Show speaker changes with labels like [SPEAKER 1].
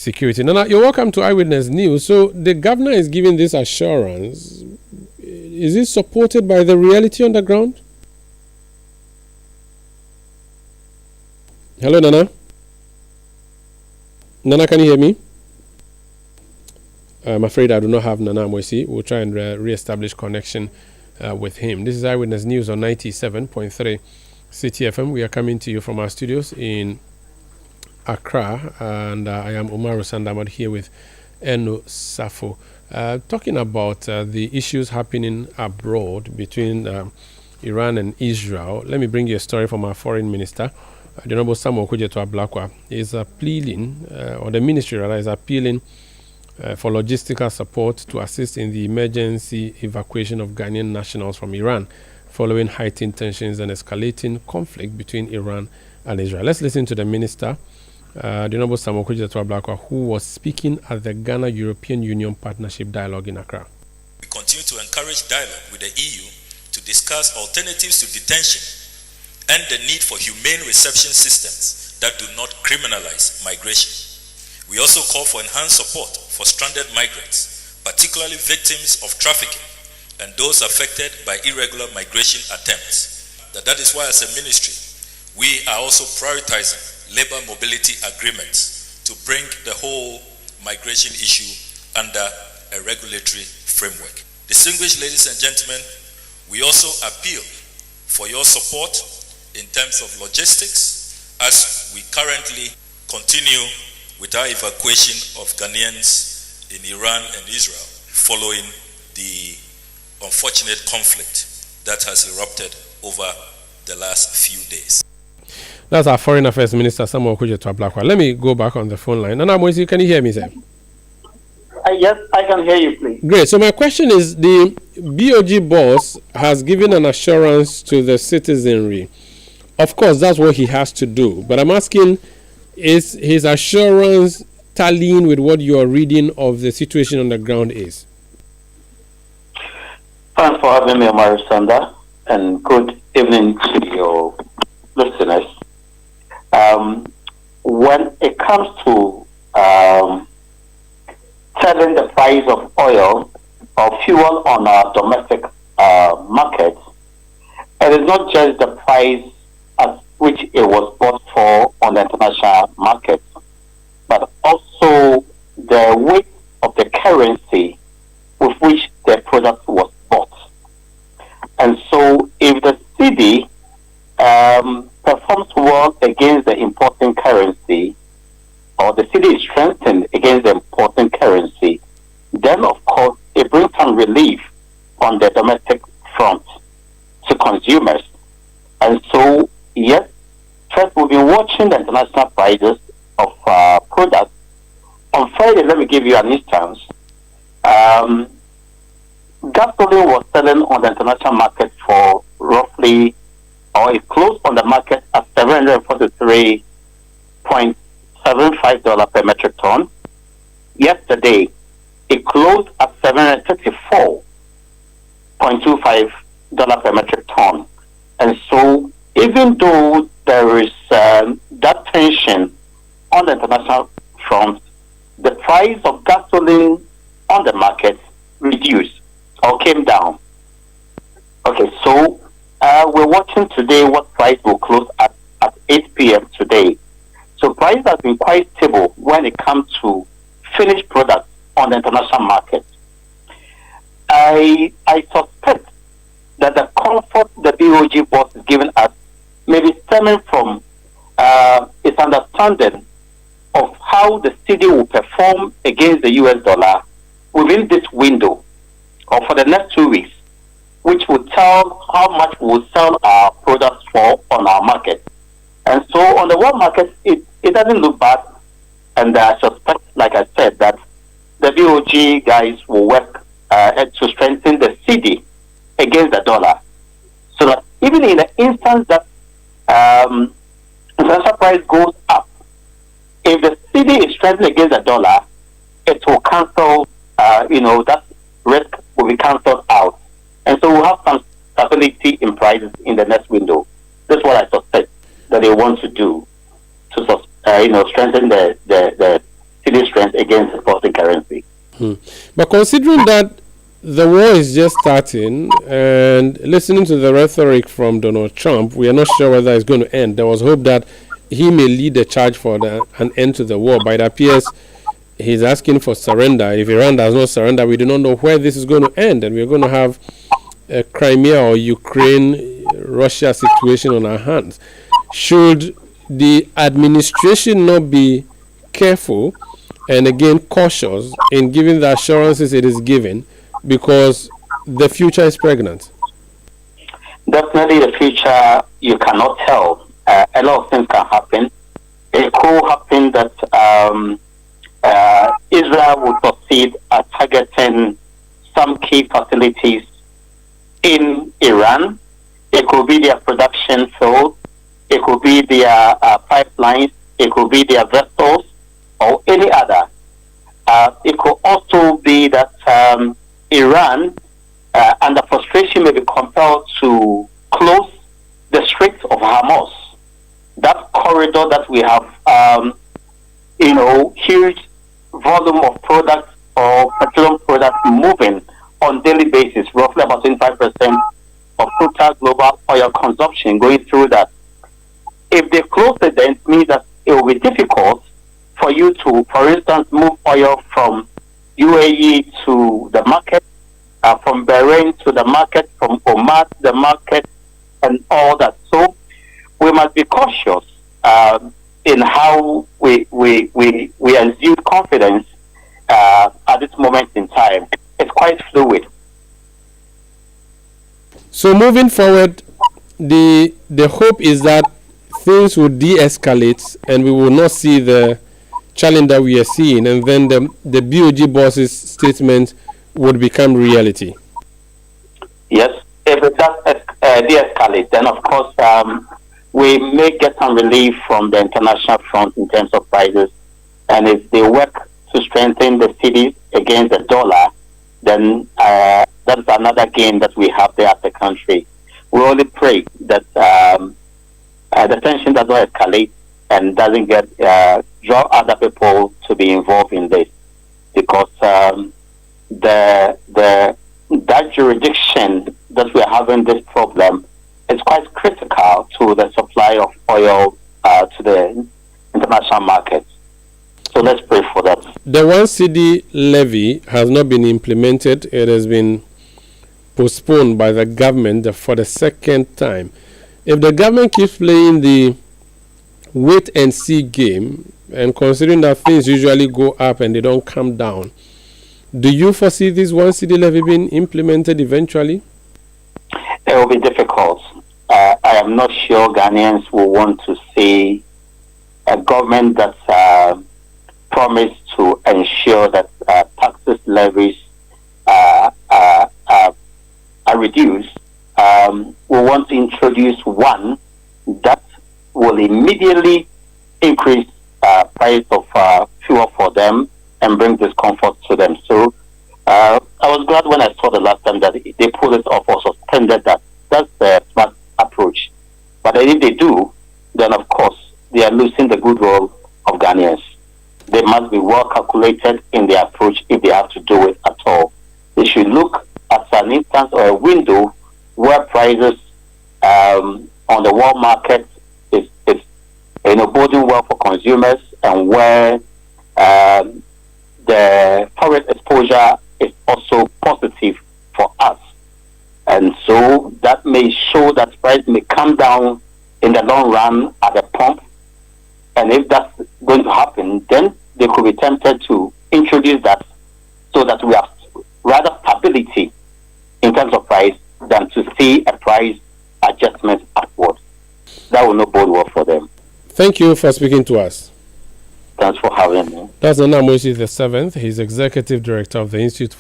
[SPEAKER 1] security. Nana, you're welcome to Eyewitness News. So the governor is giving this assurance. Is it supported by the reality on the ground? Hello, Nana. Nana, can you hear me? I'm afraid I do not have Nana Moisi. We'll try and re-establish connection with him. This is Eyewitness News on 97.3 City FM. We are coming to you from our studios in Accra, and I am Umaru Sandamad here with Eno Safo, talking about the issues happening abroad between Iran and Israel. Let me bring you a story from our foreign minister, the Honorable Samuel Okudzeto Ablakwa. Is appealing, or the ministry rather, is appealing for logistical support to assist in the emergency evacuation of Ghanaian nationals from Iran following heightened tensions and escalating conflict between Iran and Israel. Let's listen to the minister, the Honorable Samuel Okudzeto Ablakwa, who was speaking at the Ghana-European Union Partnership Dialogue in Accra.
[SPEAKER 2] We continue to encourage dialogue with the EU to discuss alternatives to detention and the need for humane reception systems that do not criminalize migration. We also call for enhanced support for stranded migrants, particularly victims of trafficking and those affected by irregular migration attempts. That is why, as a ministry, we are also prioritizing labor mobility agreements to bring the whole migration issue under a regulatory framework. Distinguished ladies and gentlemen, we also appeal for your support in terms of logistics as we currently continue with our evacuation of Ghanaians in Iran and Israel following the unfortunate conflict that has erupted over the last few days.
[SPEAKER 1] That's our Foreign Affairs Minister, Samuel Okudzeto Ablakwa. Let me go back on the phone line. Nana Moisi, can you hear me, sir?
[SPEAKER 3] Yes, I can hear you, please.
[SPEAKER 1] Great. So my question is, the BOG boss has given an assurance to the citizenry. Of course, that's what he has to do. But I'm asking, is his assurance tallying with what you are reading of the situation on the ground is?
[SPEAKER 3] Thanks for having me, Omar Sanda, and good evening to your listeners. When it comes to selling the price of oil or fuel on our domestic market, it is not just the price at which it was bought for on the international market, but also the weight of the currency with which the product was bought. And so if the cedi performs well against the importing currency, or the cedi is strengthened against the importing currency, then of course it brings some relief on the domestic front to consumers. And so, yes, first we've been watching the international prices of products. On Friday, let me give you an instance. Gasoline was selling on the international market for roughly, or it closed on the market at $743.75 per metric ton. Yesterday, it closed at $734.25 per metric ton. And so, even though there is that tension on the international front, the price of gasoline on the market reduced or came down. Okay, so we're watching today what price will close at 8 p.m. today. So price has been quite stable when it comes to finished products on the international market. I suspect that the comfort the BOG boss is giving us may be stemming from its understanding of how the cedi will perform against the US dollar within this window or for the next 2 weeks, which will tell how much we'll sell our products for on our market. And so on the world market, it doesn't look bad. And I suspect, like I said, that the BOG guys will work to strengthen the cedi against the dollar. So that even in the instance that international price goes up, if the cedi is strengthened against the dollar, it will cancel, that risk will be cancelled out. And so we'll have some stability in prices in the next window. That's what I suspect that they want to do to strengthen the cedi strength against the foreign currency.
[SPEAKER 1] But considering that the war is just starting, and listening to the rhetoric from Donald Trump, we are not sure whether it's going to end. There was hope that he may lead the charge for an end to the war, but it appears he's asking for surrender. If Iran does not surrender, we do not know where this is going to end, and we're going to have a Crimea or Ukraine-Russia situation on our hands. Should the administration not be careful and again cautious in giving the assurances it is giving, because the future is pregnant?
[SPEAKER 3] Definitely the future, you cannot tell. A lot of things can happen. It could happen that Israel will proceed at targeting some key facilities in Iran. It could be their production field. It could be their pipelines. It could be their vessels or any other. It could also be that Iran, under frustration, may be compelled to close the Strait of Hormuz. That corridor that we have, huge volume of products or petroleum products moving on daily basis, roughly about 25% of total global oil consumption going through that. If they close it, then it means that it will be difficult for you to, for instance, move oil from UAE to the market, from Bahrain to the market, from Oman to the market, and all that. So we must be cautious in how we assume confidence at this moment in time. It's quite fluid.
[SPEAKER 1] So moving forward, the hope is that things will de-escalate and we will not see the challenge that we are seeing, and then the BOG boss's statement would become reality. Yes,
[SPEAKER 3] if it does de-escalate, then of course we may get some relief from the international front in terms of prices, and if they work to strengthen the cities against the dollar, then that's another gain that we have there as a country. We only pray that the tension does not escalate and doesn't draw other people to be involved in this, because that jurisdiction that we are having this problem is quite critical to the supply of oil to the international markets. So let's pray for that.
[SPEAKER 1] The 1 cedi levy has not been implemented. It has been postponed by the government for the second time. If the government keeps playing the wait and see game, and considering that things usually go up and they don't come down, do you foresee this 1 cedi levy being implemented eventually?
[SPEAKER 3] It will be difficult. I am not sure Ghanaians will want to see a government that promised to ensure that taxes levies are reduced. We want to introduce one that will immediately increase price of fuel for them and bring discomfort to them. So I was glad when I saw the last time that they pulled it off or suspended that. That's the smart approach. But if they do, then of course they are losing the goodwill of Ghanaians. They must be well calculated in their approach if they have to do it at all. They should look at an instance or a window where prices on the world market is boding well for consumers, and where the foreign exposure is also positive for us. And so that may show that price may come down in the long run at the pump. And if that's going to happen, then they could be tempted to introduce that so that we have rather stability in terms of price than to see a price adjustment upward. That will not bode well for them.
[SPEAKER 1] Thank you for speaking to us.
[SPEAKER 3] Thanks for having me.
[SPEAKER 1] That's Nana Moisi the 7th. He's Executive Director of the Institute for